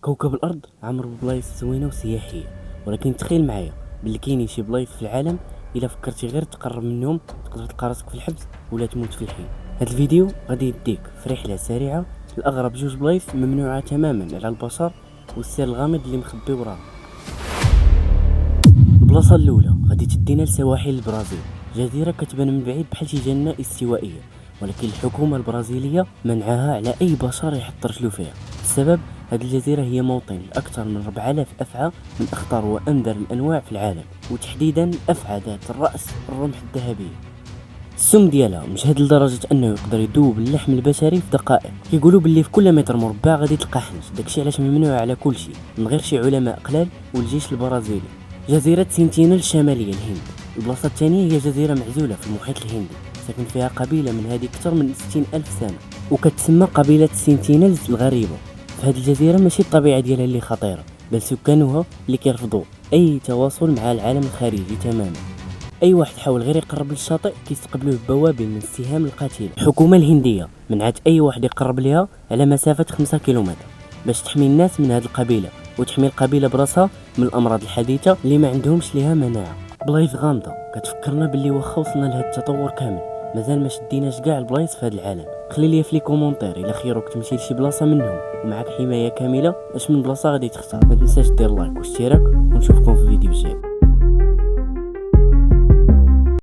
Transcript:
كوكب الارض عامر ببلايص زوينه وسياحيه، ولكن تخيل معايا باللي كاينين شي بلايص في العالم الا فكرتي غير تقرب منهم تقدر تلقى راسك في الحبس ولا تموت في الحين. هذا الفيديو غادي يديك في رحله سريعه لاغرب جوج بلايص ممنوعه تماما على البشر والسر الغامض اللي مخبي وراها. البلاصه الاولى غادي تدينا لسواحل البرازيل، جزيره كتبان من بعيد بحال شي جنه استوائيه، ولكن الحكومه البرازيليه منعها على اي بشر يحط رجلو فيها. السبب، هذه الجزيره هي موطن لاكثر من 4000 افعى من اخطر واندر الانواع في العالم، وتحديدا افعى ذات الراس الرمح الذهبيه. السم ديالها مجهد لدرجه انه يقدر يذوب اللحم البشري في دقائق. كيقولوا باللي في كل متر مربع غادي تلقى حنش، داكشي علاش ممنوع على كل شيء من غير شي علماء قلال والجيش البرازيلي. جزيره سنتينل الشماليه الهند. البلاصه الثانيه هي جزيره معزوله في المحيط الهندي، ساكن فيها قبيله من هذه اكثر من 60 الف سنه وكتسمى قبيله السنتينلز الغريبه. في هذه الجزيره ماشي الطبيعه ديالها اللي خطيره، بل سكانها اللي كيرفضوا اي تواصل مع العالم الخارجي تماما. اي واحد حاول غير يقرب للشاطئ كيستقبلوه بوابل من السهام القاتله. الحكومه الهنديه منعت اي واحد يقرب ليها على مسافه 5 كيلومتر باش تحمي الناس من هذه القبيله وتحمي القبيله براسها من الامراض الحديثه اللي ما عندهمش ليها مناعه. بلايص غامضه كتفكرنا باللي واخا وصلنا لهذا التطور كامل مازال ما شديناش كاع البلايص في هذا العالم. خلي لي في لي كومونتير الا خيروك تمشي لشي بلاصه منهم ومعك حمايه كامله، اش من بلاصه غادي تختار. ما تنساش دير لايك واشتراك ونشوفكم في الفيديو الجاي.